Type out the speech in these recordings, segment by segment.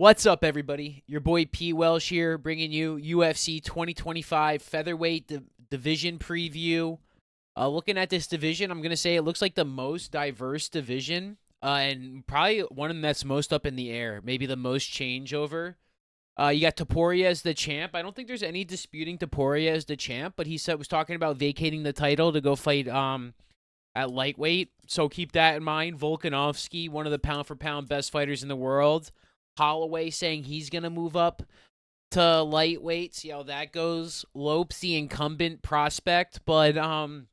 What's up, everybody? Your boy P. Welsh here, bringing you UFC 2025 Featherweight Division preview. Looking at this division, I'm going to say it looks like the most diverse division and probably one that's most up in the air, maybe the most changeover. You got Topuria as the champ. I don't think there's any disputing Topuria as the champ, but he was talking about vacating the title to go fight at lightweight. So keep that in mind. Volkanovski, one of the pound for pound best fighters in the world. Holloway saying he's going to move up to lightweight. See how that goes. Lopes, the incumbent prospect, but I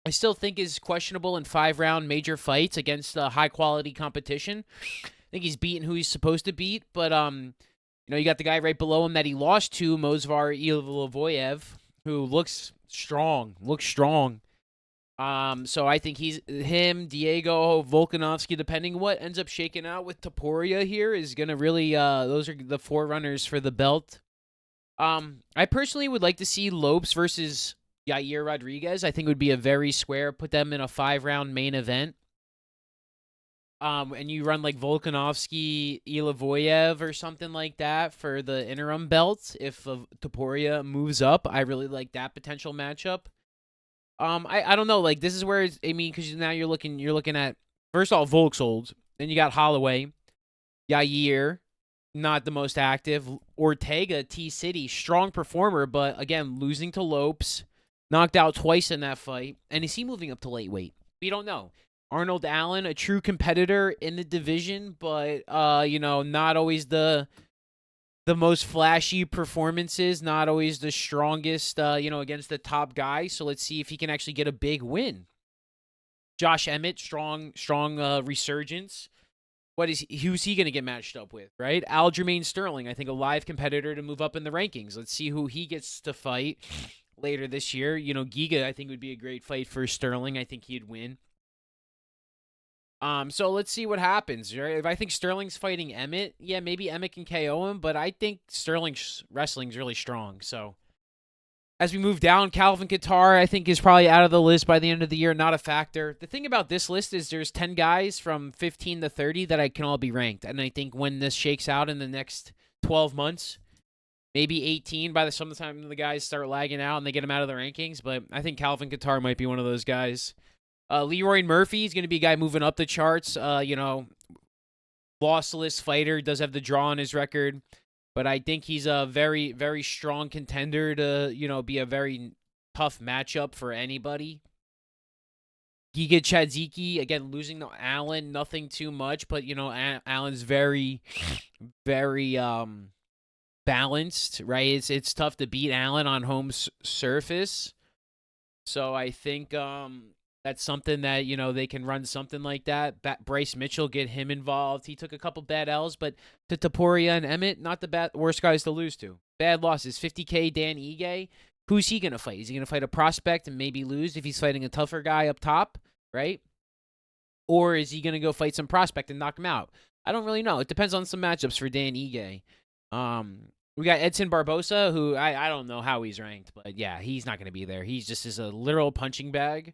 still think is questionable in 5-round major fights against high quality competition. I think he's beaten who he's supposed to beat, but you got the guy right below him that he lost to, Movsar Ilavoyev, who looks strong. So I think him, Diego, Volkanovski, depending what ends up shaking out with Topuria here, is gonna really those are the forerunners for the belt. I personally would like to see Lopes versus Yair Rodriguez. I think it would be a very square. Put them in a 5-round main event. And you run like Volkanovski, Ilavoyev or something like that for the interim belt. If Topuria moves up, I really like that potential matchup. I don't know. Like, this is where because now you're looking at, first of all, Volk's old. Then you got Holloway, Yair, not the most active. Ortega, T-City, strong performer, but again, losing to Lopes, knocked out twice in that fight. And is he moving up to lightweight? We don't know. Arnold Allen, a true competitor in the division, but not always the most flashy performances, not always the strongest, against the top guy. So let's see if he can actually get a big win. Josh Emmett, strong resurgence. Who's he going to get matched up with, right? Aljamain Sterling, I think a live competitor to move up in the rankings. Let's see who he gets to fight later this year. Giga, I think would be a great fight for Sterling. I think he'd win. So let's see what happens. Right? If I think Sterling's fighting Emmett, yeah, maybe Emmett can KO him, but I think Sterling's wrestling's really strong. So as we move down, Calvin Kattar, I think, is probably out of the list by the end of the year, not a factor. The thing about this list is there's 10 guys from 15 to 30 that I can all be ranked. And I think when this shakes out in the next 12 months, maybe 18 by the time the guys start lagging out and they get them out of the rankings. But I think Calvin Kattar might be one of those guys. Leroy Murphy is going to be a guy moving up the charts. Lossless fighter, does have the draw on his record, but I think he's a very, very strong contender to, be a very tough matchup for anybody. Giga Chadziki, again, losing to Allen, nothing too much, but, Allen's very, very balanced, right? It's tough to beat Allen on home surface. So I think that's something that, they can run something like that. Bryce Mitchell, get him involved. He took a couple bad L's, but to Topuria and Emmett, not the worst guys to lose to. Bad losses. 50K, Dan Ige. Who's he going to fight? Is he going to fight a prospect and maybe lose if he's fighting a tougher guy up top, right? Or is he going to go fight some prospect and knock him out? I don't really know. It depends on some matchups for Dan Ige. We got Edson Barbosa, who I don't know how he's ranked, but yeah, he's not going to be there. He's just is a literal punching bag.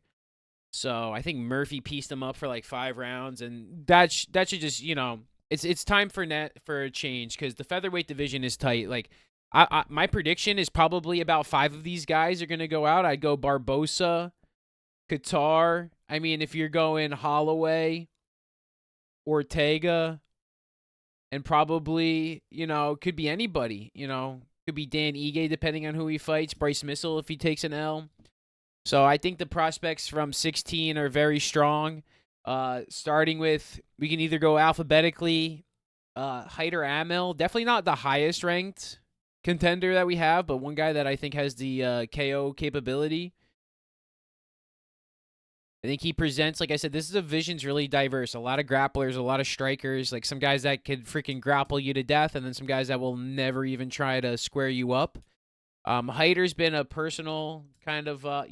So I think Murphy pieced him up for like 5 rounds, and that should just, it's time for a change because the featherweight division is tight. Like, my prediction is probably about 5 of these guys are gonna go out. I'd go Barbosa, Kattar. I mean, if you're going Holloway, Ortega, and probably could be anybody. Could be Dan Ige depending on who he fights. Bryce Mitchell if he takes an L. So I think the prospects from 16 are very strong. Starting with, we can either go alphabetically. Hyder Amel, definitely not the highest ranked contender that we have, but one guy that I think has the KO capability. I think he presents, like I said, this division's really diverse. A lot of grapplers, a lot of strikers, like some guys that could freaking grapple you to death, and then some guys that will never even try to square you up. Hyder's been a personal kind of, I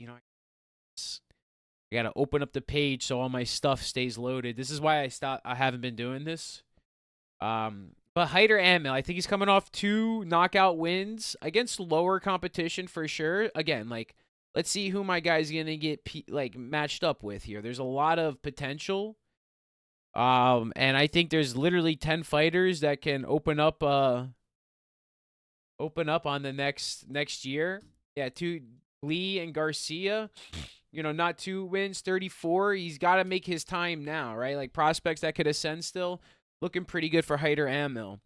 got to open up the page so all my stuff stays loaded. This is why I haven't been doing this. But Hyder Amel, I think he's coming off 2 knockout wins against lower competition for sure. Again, like, let's see who my guy's going to get matched up with here. There's a lot of potential. And I think there's literally 10 fighters that can open up on the next year. Yeah, two Lee and Garcia. Not 2 wins, 34. He's got to make his time now, right? Like prospects that could ascend still, looking pretty good for Hyder and Mill.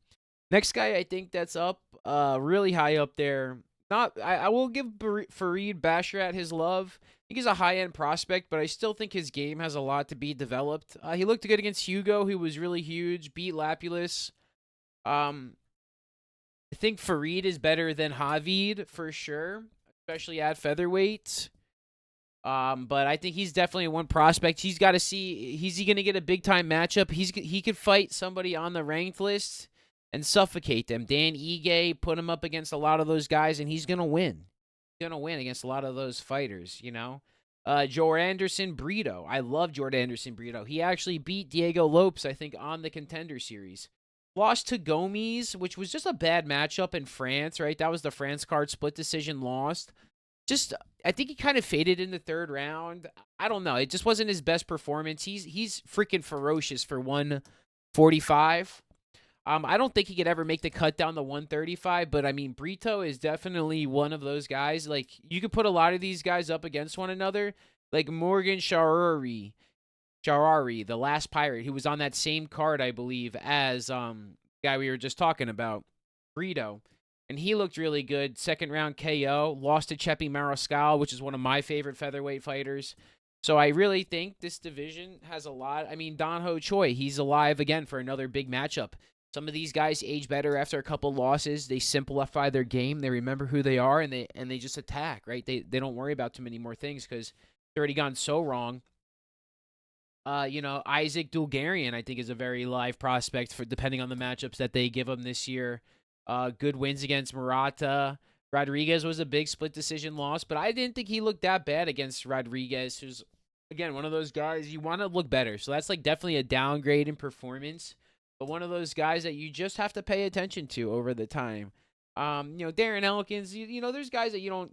Next guy I think that's up, really high up there. Not, I will give Fareed Basharat his love. I think he's a high end prospect, but I still think his game has a lot to be developed. He looked good against Hugo, who was really huge. Beat Lapulus. Um, I think Fareed is better than Havid for sure, especially at featherweight. But I think he's definitely one prospect. He's got to see, he's he going to get a big time matchup. He could fight somebody on the ranked list and suffocate them. Dan Ige put him up against a lot of those guys, and he's going to win. He's going to win against a lot of those fighters. Anderson Brito. I love Jordan Anderson Brito. He actually beat Diego Lopes, I think, on the Contender Series. Lost to Gomes, which was just a bad matchup in France, right? That was the France card split decision lost. Just, I think he kind of faded in the third round. I don't know. It just wasn't his best performance. He's freaking ferocious for 145. I don't think he could ever make the cut down to 135, but I mean, Brito is definitely one of those guys. Like, you could put a lot of these guys up against one another. Like Morgan Sharari, the last pirate, who was on that same card, I believe, as guy we were just talking about, Brito. And he looked really good. Second round KO. Lost to Chepi Mariscal, which is one of my favorite featherweight fighters. So I really think this division has a lot. I mean, Don Ho Choi, he's alive again for another big matchup. Some of these guys age better after a couple losses. They simplify their game. They remember who they are, and they just attack, right? They don't worry about too many more things because they've already gone so wrong. Isaac Dulgarian, I think, is a very live prospect for depending on the matchups that they give him this year. Good wins against Murata. Rodriguez was a big split decision loss, but I didn't think he looked that bad against Rodriguez, who's, again, one of those guys you want to look better. So that's like definitely a downgrade in performance, but one of those guys that you just have to pay attention to over the time. Darren Elkins, there's guys that you don't,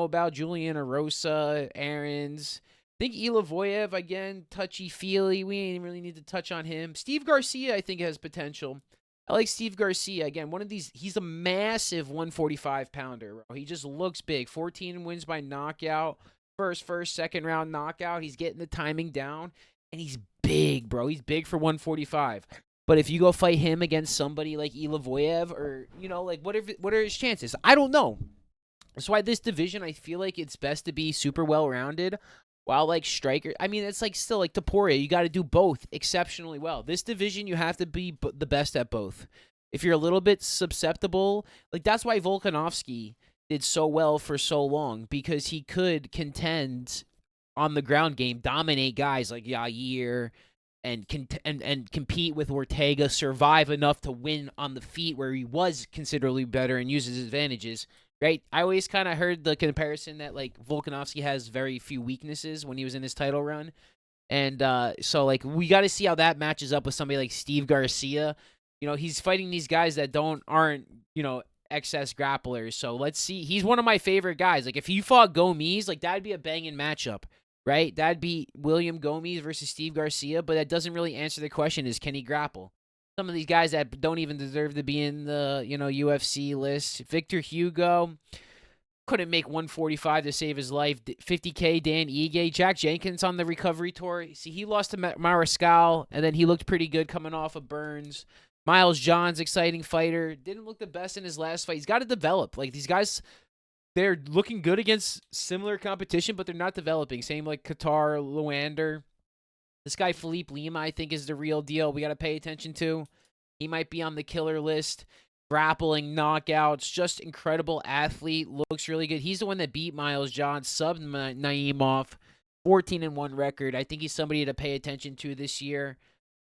about, Julian Arosa, Aarons. I think Ilavoyev, again, touchy-feely. We ain't really need to touch on him. Steve Garcia, I think, has potential. I like Steve Garcia. Again, he's a massive 145-pounder, bro. He just looks big. 14 wins by knockout. First, second round knockout. He's getting the timing down. And he's big, bro. He's big for 145. But if you go fight him against somebody like Ilavoyev or, what are his chances? I don't know. That's why this division, I feel like it's best to be super well-rounded. While like striker, I mean, it's like still like Topuria. You got to do both exceptionally well. This division, you have to be the best at both. If you're a little bit susceptible, like that's why Volkanovski did so well for so long, because he could contend on the ground game, dominate guys like Yair, and compete with Ortega, survive enough to win on the feet where he was considerably better and uses his advantages. Right, I always kind of heard the comparison that like Volkanovski has very few weaknesses when he was in his title run, and so like we got to see how that matches up with somebody like Steve Garcia. He's fighting these guys that aren't excess grapplers. So let's see. He's one of my favorite guys. Like if he fought Gomes, like that'd be a banging matchup, right? That'd be William Gomes versus Steve Garcia. But that doesn't really answer the question: is can he grapple? Some of these guys that don't even deserve to be in the UFC list. Victor Hugo couldn't make 145 to save his life. 50K Dan Ige. Jack Jenkins on the recovery tour. See, he lost to Mariscal, and then he looked pretty good coming off of Burns. Miles Johns, exciting fighter. Didn't look the best in his last fight. He's got to develop. Like these guys, they're looking good against similar competition, but they're not developing. Same like Qatar, Luander. This guy, Philippe Lima, I think is the real deal. We got to pay attention to. He might be on the killer list. Grappling, knockouts, just incredible athlete. Looks really good. He's the one that beat Miles John, subbed Naimov. 14-1 record. I think he's somebody to pay attention to this year.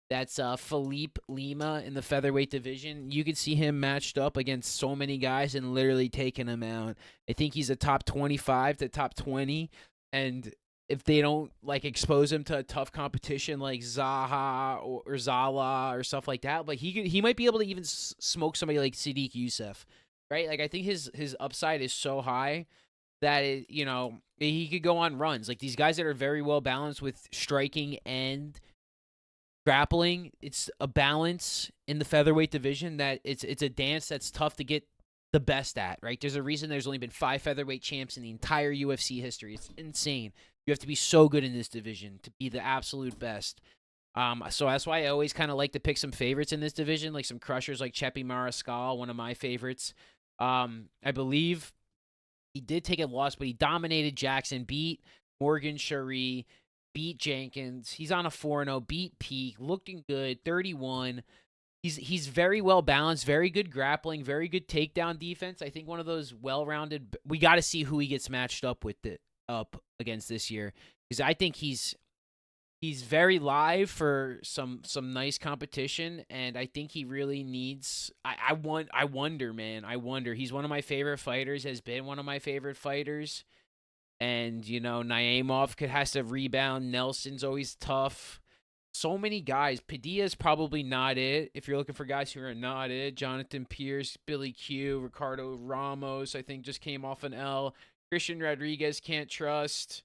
That's Philippe Lima in the featherweight division. You could see him matched up against so many guys and literally taking him out. I think he's a top 25 to top 20. And if they don't like expose him to a tough competition like Zaha or Zala or stuff like that, like he might be able to even smoke somebody like Sadiq Youssef, right? Like I think his upside is so high that he could go on runs. Like these guys that are very well balanced with striking and grappling. It's a balance in the featherweight division that it's a dance that's tough to get the best at, right? There's a reason there's only been 5 featherweight champs in the entire UFC history. It's insane. You have to be so good in this division to be the absolute best. So that's why I always kind of like to pick some favorites in this division, like some crushers like Chepi Mariscal, one of my favorites. I believe he did take a loss, but he dominated Jackson, beat Morgan Cherie, beat Jenkins. He's on a 4-0, beat Peak, looking good, 31. He's very well balanced, very good grappling, very good takedown defense. I think one of those well-rounded. We got to see who he gets matched up with up against this year, because I think he's very live for some nice competition, and I think he really needs. I wonder, man. I wonder. He's one of my favorite fighters. Has been one of my favorite fighters, and Naimov has to rebound. Nelson's always tough. So many guys. Padilla's probably not it. If you're looking for guys who are not it, Jonathan Pierce, Billy Q, Ricardo Ramos, I think just came off an L. Christian Rodriguez can't trust.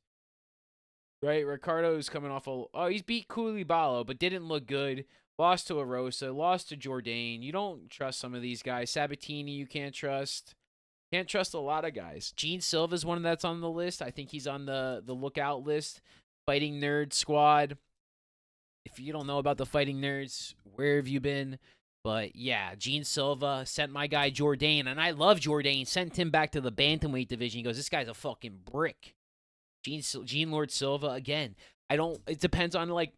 Right, Ricardo's coming off he's beat Koulibaly, but didn't look good. Lost to Arosa, lost to Jourdain. You don't trust some of these guys. Sabatini, you can't trust. Can't trust a lot of guys. Gene Silva's one that's on the list. I think he's on the lookout list. Fighting Nerd Squad. If you don't know about the Fighting Nerds, where have you been? But yeah, Gene Silva sent my guy Jourdain, and I love Jourdain. Sent him back to the bantamweight division. He goes, this guy's a fucking brick. Gene Lord Silva, again, it depends on, like,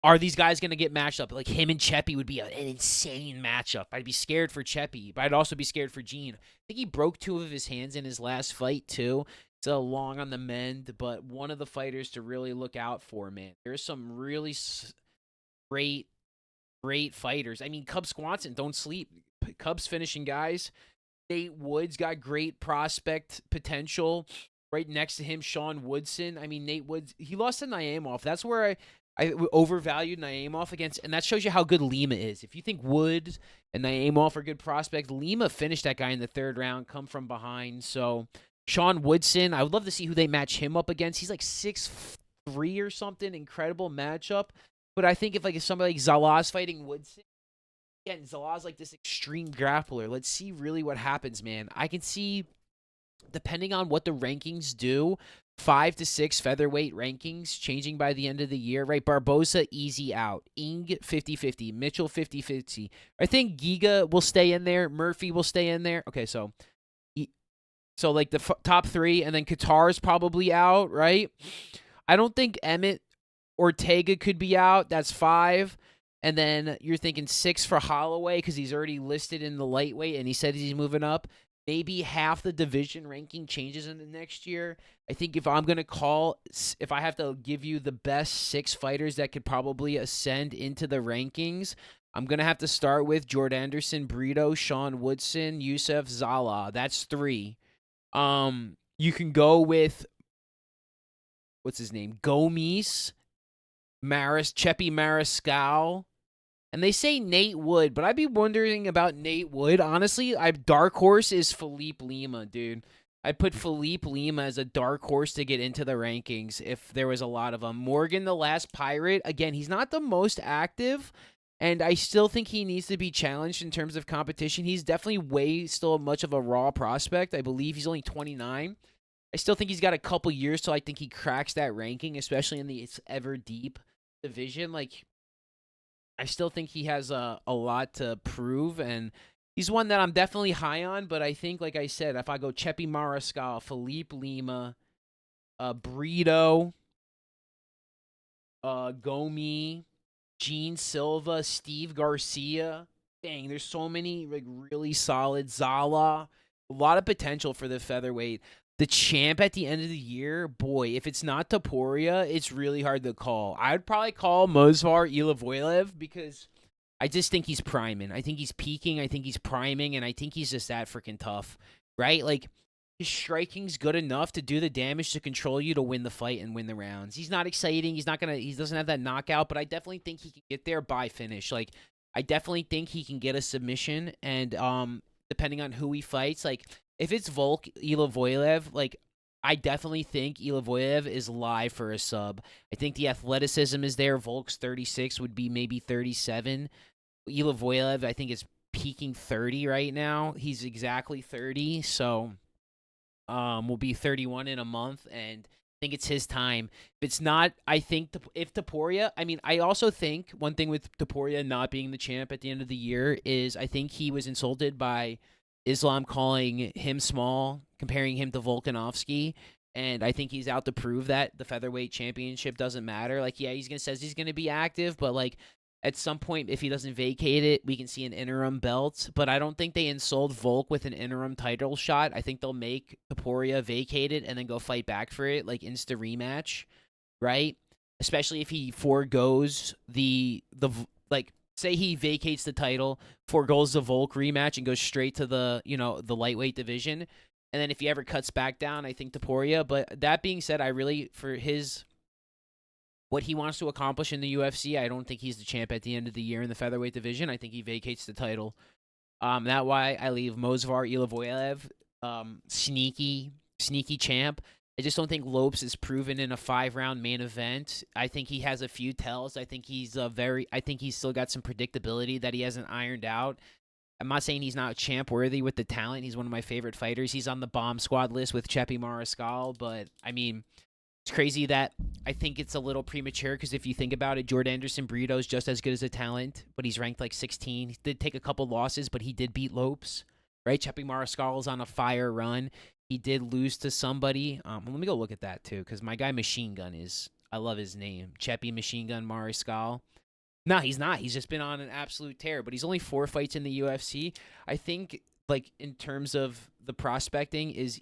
are these guys going to get matched up? Like, him and Chepi would be an insane matchup. I'd be scared for Chepi, but I'd also be scared for Gene. I think he broke 2 of his hands in his last fight, too. It's a long on the mend, but one of the fighters to really look out for, man. There's some really great, great fighters. I mean, Cub Swanson, don't sleep. Cubs finishing guys. Nate Woods got great prospect potential. Right next to him, Sean Woodson. I mean, Nate Woods, he lost to Naimov. That's where I overvalued Naimov against, and that shows you how good Lima is. If you think Woods and Naimov are good prospects, Lima finished that guy in the 3rd round, come from behind. So, Sean Woodson, I would love to see who they match him up against. He's like 6'3" or something. Incredible matchup. But I think if somebody like Zalaz fighting Woodson, again, Zalaz like this extreme grappler. Let's see really what happens, man. I can see, depending on what the rankings do, 5 to 6 featherweight rankings changing by the end of the year, right? Barbosa, easy out. Ing, 50-50. Mitchell, 50-50. I think Giga will stay in there. Murphy will stay in there. Okay, so like the top 3, and then Qatar's probably out, right? I don't think Emmett Ortega could be out. That's 5. And then you're thinking 6 for Holloway because he's already listed in the lightweight, and he said he's moving up. Maybe half the division ranking changes in the next year. I think if I have to give you the best 6 fighters that could probably ascend into the rankings, I'm going to have to start with Jordan Anderson, Brito, Sean Woodson, Youssef, Zala. That's 3. You can go with, what's his name? Gomes, Chepi Mariscal. And they say Nate Wood, but I'd be wondering about Nate Wood. Honestly, dark horse is Philippe Lima, dude. I'd put Philippe Lima as a dark horse to get into the rankings if there was a lot of them. Morgan, the Last Pirate, again, he's not the most active, and I still think he needs to be challenged in terms of competition. He's definitely still much of a raw prospect. I believe he's only 29. I still think he's got a couple years till I think he cracks that ranking, especially in the ever deep division. Like, I still think he has a lot to prove, and he's one that I'm definitely high on, but I think, like I said, if I go Chepi Mariscal, Philippe Lima, Brito, Gomi, Gene Silva, Steve Garcia, dang, there's so many like really solid. Zala, a lot of potential for the featherweight. The champ at the end of the year, boy, if it's not Topuria, it's really hard to call. I'd probably call Movsar Ilavojlev because I just think he's priming. I think he's peaking. I think he's priming, and I think he's just that freaking tough, right? Like, his striking's good enough to do the damage to control you to win the fight and win the rounds. He's not exciting. He doesn't have that knockout, but I definitely think he can get there by finish. Like, I definitely think he can get a submission, and depending on who he fights, like, if it's Volk Ilavojlev, like, I definitely think Ilivoyev is live for a sub. I think the athleticism is there. Volk's 36, would be maybe 37. Ilivoyev, I think, is peaking 30 right now. He's exactly 30, so will be 31 in a month, and I think it's his time. If it's not, I think if Topuria, I mean, I also think one thing with Topuria not being the champ at the end of the year is I think he was insulted by Islam calling him small, comparing him to Volkanovski. And I think he's out to prove that the featherweight championship doesn't matter. Like, yeah, says he's gonna be active, but like at some point, if he doesn't vacate it, we can see an interim belt. But I don't think they insult Volk with an interim title shot. I think they'll make Topuria vacate it and then go fight back for it, like insta rematch, right? Especially if he foregoes the like, say he vacates the title, foregoes the Volk rematch, and goes straight to the lightweight division. And then if he ever cuts back down, I think Topuria. But that being said, I really, for his what he wants to accomplish in the UFC, I don't think he's the champ at the end of the year in the featherweight division. I think he vacates the title. That why I leave Movsar Ilivoyev, sneaky champ. I just don't think Lopes is proven in a 5-round main event. I think he has a few tells. I think he's still got some predictability that he hasn't ironed out. I'm not saying he's not champ worthy with the talent. He's one of my favorite fighters. He's on the bomb squad list with Chepi Mariscal, but I mean, it's crazy that I think it's a little premature because if you think about it, Jordan Anderson Brito is just as good as a talent, but he's ranked like 16. He did take a couple losses, but he did beat Lopes, right? Chepi Mariscal is on a fire run. He did lose to somebody. Let me go look at that too, because my guy Machine Gun I love his name. Chepi Machine Gun Mariscal. No, he's not. He's just been on an absolute tear, but he's only 4 fights in the UFC. I think, like, in terms of the prospecting, is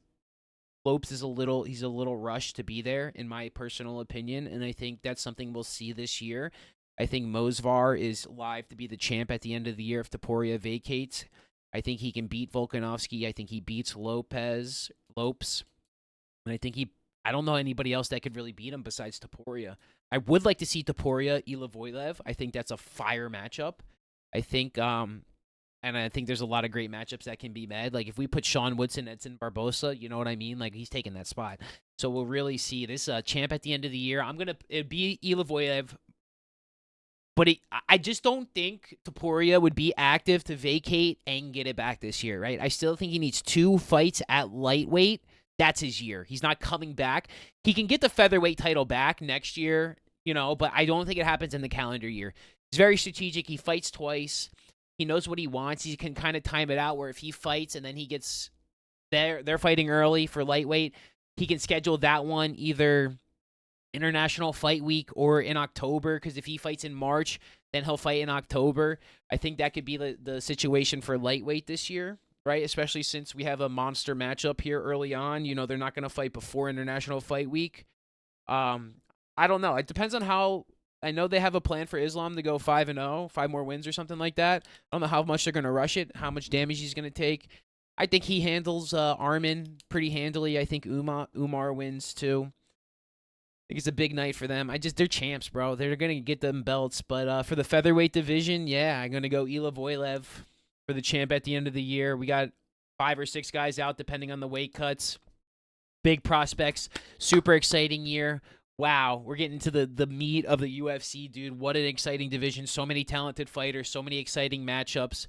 Lopes is he's a little rushed to be there, in my personal opinion, and I think that's something we'll see this year. I think Movsar is live to be the champ at the end of the year if Topuria vacates. I think he can beat Volkanovski. I think he beats Lopes, and I don't know anybody else that could really beat him besides Topuria. I would like to see Topuria Ilivoyev. I think that's a fire matchup. I think and I think there's a lot of great matchups that can be made. Like if we put Sean Woodson, Edson Barbosa, you know what I mean? Like he's taking that spot. So we'll really see this champ at the end of the year. It'd be Ilivoyev, but I just don't think Topuria would be active to vacate and get it back this year, right? I still think he needs 2 fights at lightweight. That's his year. He's not coming back. He can get the featherweight title back next year, but I don't think it happens in the calendar year. He's very strategic. He fights twice. He knows what he wants. He can kind of time it out where if he fights and then he gets they're fighting early for lightweight, he can schedule that one either International Fight Week or in October, because if he fights in March, then he'll fight in October. I think that could be the situation for lightweight this year, right? Especially since we have a monster matchup here early on. They're not going to fight before International Fight Week. I don't know. It depends on how. I know they have a plan for Islam to go 5-0, 5 more wins or something like that. I don't know how much they're going to rush it, how much damage he's going to take. I think he handles Armin pretty handily. I think Umar wins too. I think it's a big night for them. They're champs, bro. They're going to get them belts. But for the featherweight division, yeah, I'm going to go Ilivoyev for the champ at the end of the year. We got 5 or 6 guys out depending on the weight cuts. Big prospects. Super exciting year. Wow, we're getting to the meat of the UFC, dude. What an exciting division. So many talented fighters, so many exciting matchups.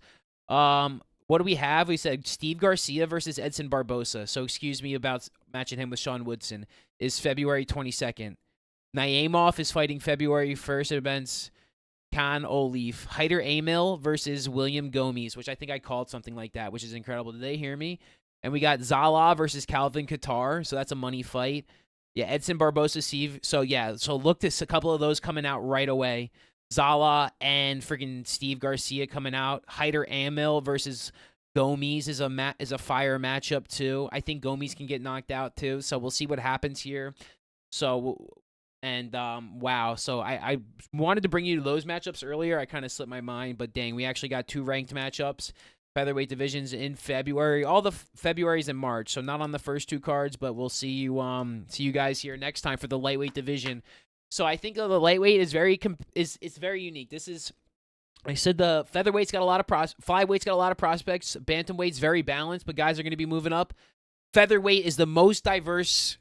What do we have? We said Steve Garcia versus Edson Barbosa. So excuse me about matching him with Sean Woodson. Is February 22nd. Naimov is fighting February 1st against Khan Olif. Hyder Amil versus William Gomes, which I think I called something like that, which is incredible. Did they hear me? And we got Zala versus Calvin Kattar, so that's a money fight. Yeah, Edson Barbosa, Steve. So look to a couple of those coming out right away. Zala and freaking Steve Garcia coming out. Hyder Amil versus Gomes is a fire matchup too. I think Gomes can get knocked out too. So we'll see what happens here. So wow. So I wanted to bring you those matchups earlier. I kind of slipped my mind, but dang, we actually got 2 ranked matchups. Featherweight divisions in February. All the February's in March, so not on the first 2 cards, but we'll see you guys here next time for the lightweight division. So I think the lightweight is it's very unique. This is, I said, the featherweight's got a lot of flyweights got a lot of prospects. Bantamweight's very balanced, but guys are going to be moving up. featherweight is the most diverse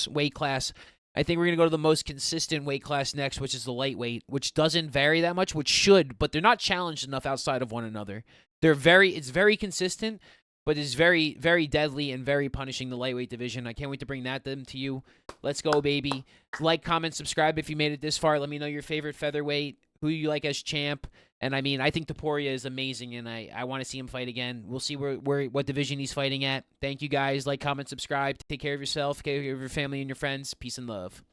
weight class. I think we're going to go to the most consistent weight class next, which is the lightweight, which doesn't vary that much, which should, but they're not challenged enough outside of one another. It's very consistent, but it's very, very deadly and very punishing, the lightweight division. I can't wait to bring them to you. Let's go, baby. Like, comment, subscribe if you made it this far. Let me know your favorite featherweight, who you like as champ. And I mean, I think Topuria is amazing, and I want to see him fight again. We'll see what division he's fighting at. Thank you guys. Like, comment, subscribe. Take care of yourself. Take care of your family and your friends. Peace and love.